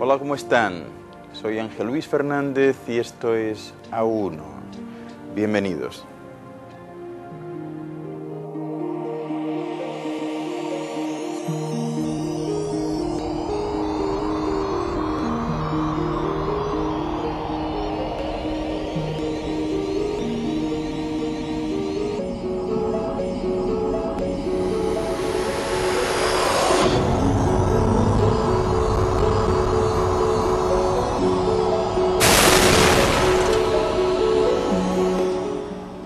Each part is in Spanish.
Hola, ¿cómo están? Soy Ángel Luis Fernández y esto es A1. Bienvenidos.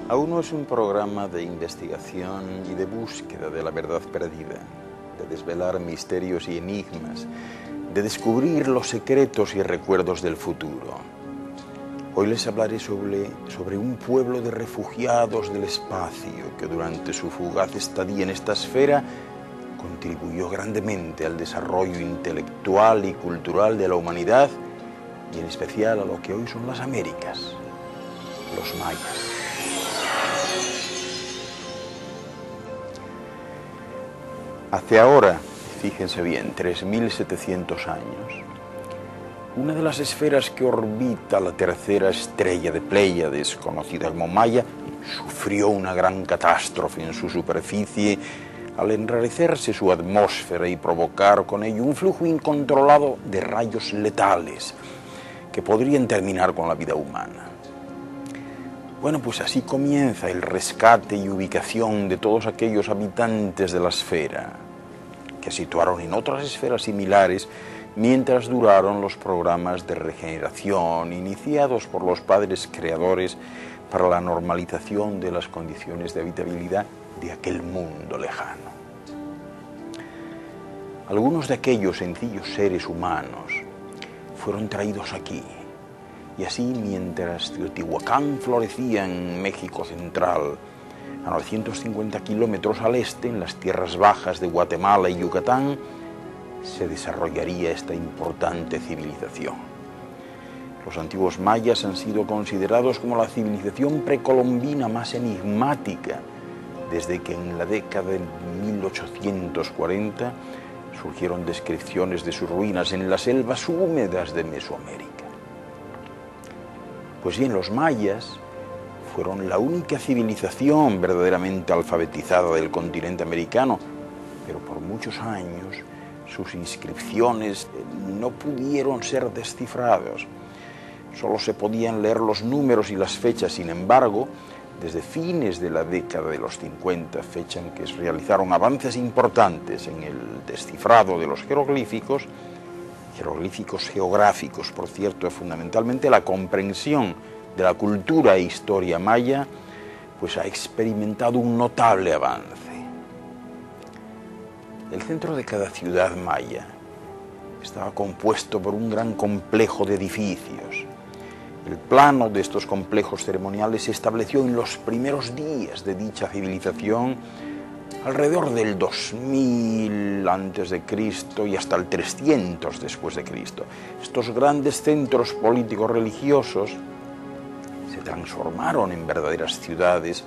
A1 es un programa de investigación y de búsqueda de la verdad perdida, de desvelar misterios y enigmas, de descubrir los secretos y recuerdos del futuro. Hoy les hablaré sobre un pueblo de refugiados del espacio que durante su fugaz estadía en esta esfera contribuyó grandemente al desarrollo intelectual y cultural de la humanidad y en especial a lo que hoy son las Américas, los mayas. Hace ahora, fíjense bien, 3.700 años, una de las esferas que orbita la tercera estrella de Pléyades, conocida como Maya, sufrió una gran catástrofe en su superficie al enrarecerse su atmósfera y provocar con ello un flujo incontrolado de rayos letales que podrían terminar con la vida humana. Bueno, pues así comienza el rescate y ubicación de todos aquellos habitantes de la esfera que situaron en otras esferas similares mientras duraron los programas de regeneración iniciados por los padres creadores para la normalización de las condiciones de habitabilidad de aquel mundo lejano. Algunos de aquellos sencillos seres humanos fueron traídos aquí. Y así, mientras Teotihuacán florecía en México central, a 950 kilómetros al este, en las tierras bajas de Guatemala y Yucatán, se desarrollaría esta importante civilización. Los antiguos mayas han sido considerados como la civilización precolombina más enigmática, desde que en la década de 1840 surgieron descripciones de sus ruinas en las selvas húmedas de Mesoamérica. Pues bien, los mayas fueron la única civilización verdaderamente alfabetizada del continente americano, pero por muchos años sus inscripciones no pudieron ser descifradas. Solo se podían leer los números y las fechas. Sin embargo, desde fines de la década de los 50, fecha en que se realizaron avances importantes en el descifrado de los jeroglíficos geográficos, por cierto, fundamentalmente la comprensión de la cultura e historia maya, pues ha experimentado un notable avance. El centro de cada ciudad maya estaba compuesto por un gran complejo de edificios. El plano de estos complejos ceremoniales se estableció en los primeros días de dicha civilización, alrededor del 2000 a.C. y hasta el 300 después de Cristo. Estos grandes centros políticos religiosos se transformaron en verdaderas ciudades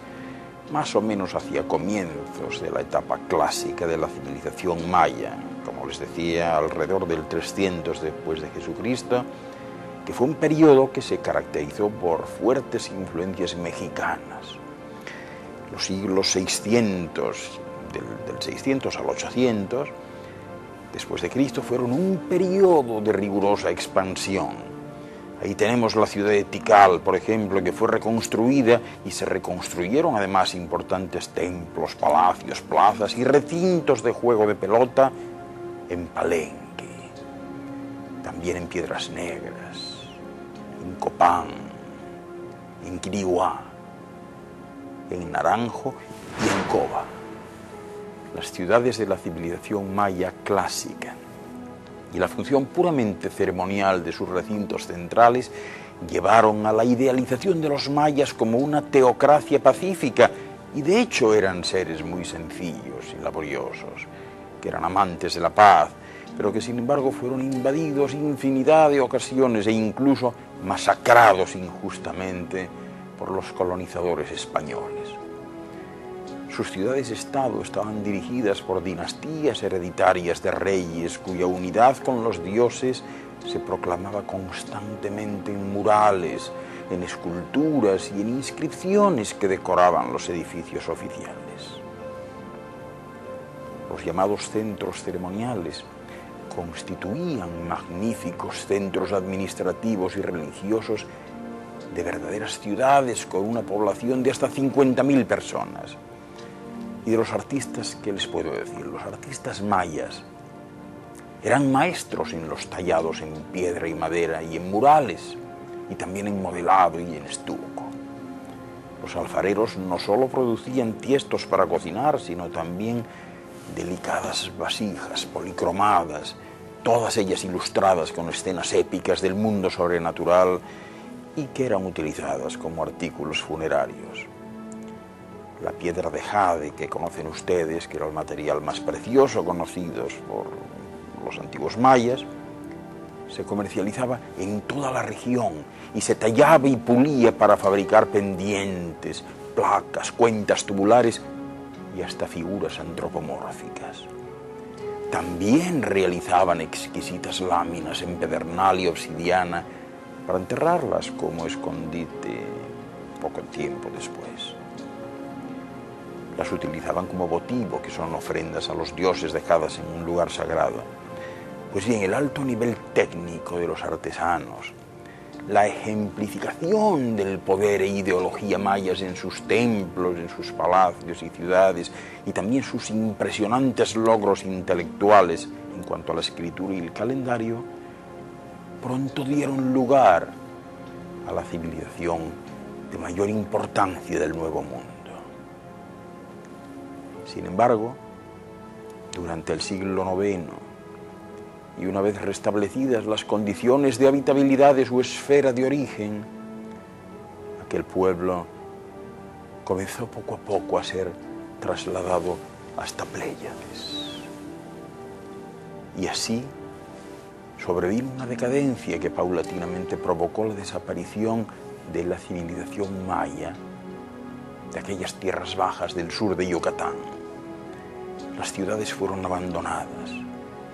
más o menos hacia comienzos de la etapa clásica de la civilización maya, como les decía, alrededor del 300 después de Jesucristo, que fue un periodo que se caracterizó por fuertes influencias mexicanas. Los siglos 600, del 600 al 800, después de Cristo, fueron un periodo de rigurosa expansión. Ahí tenemos la ciudad de Tikal, por ejemplo, que fue reconstruida y se reconstruyeron además importantes templos, palacios, plazas y recintos de juego de pelota en Palenque, también en Piedras Negras, en Copán, en Quiriguá, en Naranjo y en Coba, las ciudades de la civilización maya clásica. Y la función puramente ceremonial de sus recintos centrales llevaron a la idealización de los mayas como una teocracia pacífica, y de hecho eran seres muy sencillos y laboriosos, que eran amantes de la paz, pero que sin embargo fueron invadidos infinidad de ocasiones e incluso masacrados injustamente por los colonizadores españoles. Sus ciudades-estado estaban dirigidas por dinastías hereditarias de reyes cuya unidad con los dioses se proclamaba constantemente en murales, en esculturas y en inscripciones que decoraban los edificios oficiales. Los llamados centros ceremoniales constituían magníficos centros administrativos y religiosos de verdaderas ciudades con una población de hasta 50.000 personas. Y de los artistas, ¿qué les puedo decir? Los artistas mayas eran maestros en los tallados en piedra y madera y en murales, y también en modelado y en estuco. Los alfareros no solo producían tiestos para cocinar, sino también delicadas vasijas policromadas, todas ellas ilustradas con escenas épicas del mundo sobrenatural y que eran utilizadas como artículos funerarios. La piedra de jade que conocen ustedes, que era el material más precioso conocido por los antiguos mayas, se comercializaba en toda la región y se tallaba y pulía para fabricar pendientes, placas, cuentas tubulares y hasta figuras antropomórficas. También realizaban exquisitas láminas en pedernal y obsidiana para enterrarlas como escondite poco tiempo después. Las utilizaban como votivo, que son ofrendas a los dioses dejadas en un lugar sagrado. Pues bien, el alto nivel técnico de los artesanos, la ejemplificación del poder e ideología mayas en sus templos, en sus palacios y ciudades, y también sus impresionantes logros intelectuales en cuanto a la escritura y el calendario, pronto dieron lugar a la civilización de mayor importancia del Nuevo Mundo. Sin embargo, durante el siglo IX, y una vez restablecidas las condiciones de habitabilidad de su esfera de origen, aquel pueblo comenzó poco a poco a ser trasladado hasta Pléyades. Y así sobrevino una decadencia que paulatinamente provocó la desaparición de la civilización maya de aquellas tierras bajas del sur de Yucatán. Las ciudades fueron abandonadas,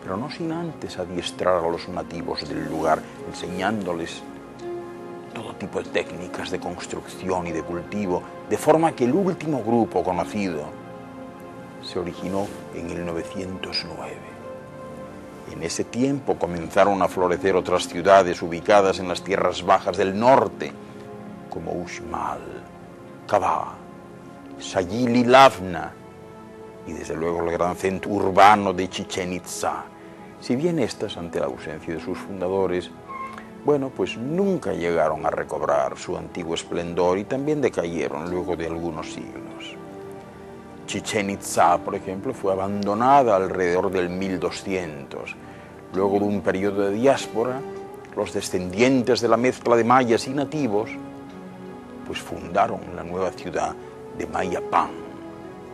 pero no sin antes adiestrar a los nativos del lugar, enseñándoles todo tipo de técnicas de construcción y de cultivo, de forma que el último grupo conocido se originó en el 909. En ese tiempo comenzaron a florecer otras ciudades ubicadas en las tierras bajas del norte, como Uxmal, Kabah, Sayil y Lavna, y desde luego el gran centro urbano de Chichén Itzá. Si bien estas, ante la ausencia de sus fundadores, bueno, pues nunca llegaron a recobrar su antiguo esplendor y también decayeron luego de algunos siglos. Chichén Itzá, por ejemplo, fue abandonada alrededor del 1200. Luego de un periodo de diáspora, los descendientes de la mezcla de mayas y nativos, pues fundaron la nueva ciudad de Mayapán,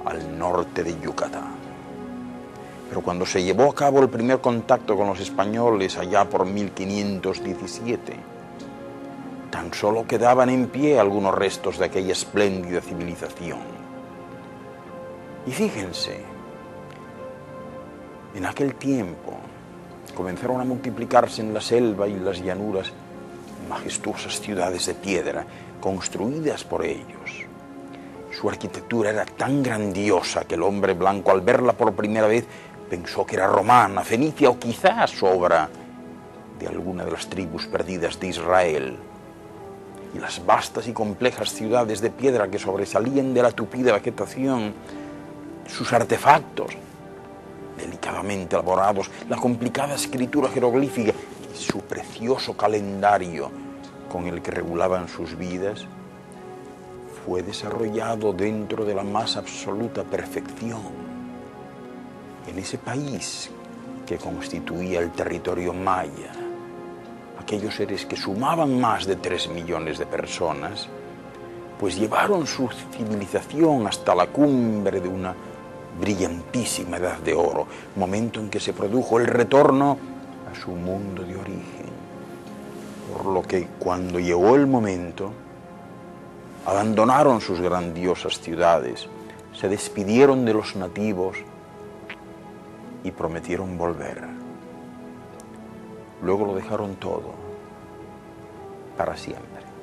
al norte de Yucatán. Pero cuando se llevó a cabo el primer contacto con los españoles allá por 1517, tan solo quedaban en pie algunos restos de aquella espléndida civilización. Y fíjense, en aquel tiempo comenzaron a multiplicarse en la selva y las llanuras majestuosas ciudades de piedra construidas por ellos. Su arquitectura era tan grandiosa que el hombre blanco, al verla por primera vez, pensó que era romana, fenicia o quizás obra de alguna de las tribus perdidas de Israel. Y las vastas y complejas ciudades de piedra que sobresalían de la tupida vegetación, sus artefactos delicadamente elaborados, la complicada escritura jeroglífica y su precioso calendario con el que regulaban sus vidas, fue desarrollado dentro de la más absoluta perfección en ese país que constituía el territorio maya. Aquellos seres que sumaban más de 3 millones de personas, pues llevaron su civilización hasta la cumbre de una brillantísima edad de oro, momento en que se produjo el retorno a su mundo de origen. Por lo que cuando llegó el momento, abandonaron sus grandiosas ciudades, se despidieron de los nativos y prometieron volver. Luego lo dejaron todo para siempre.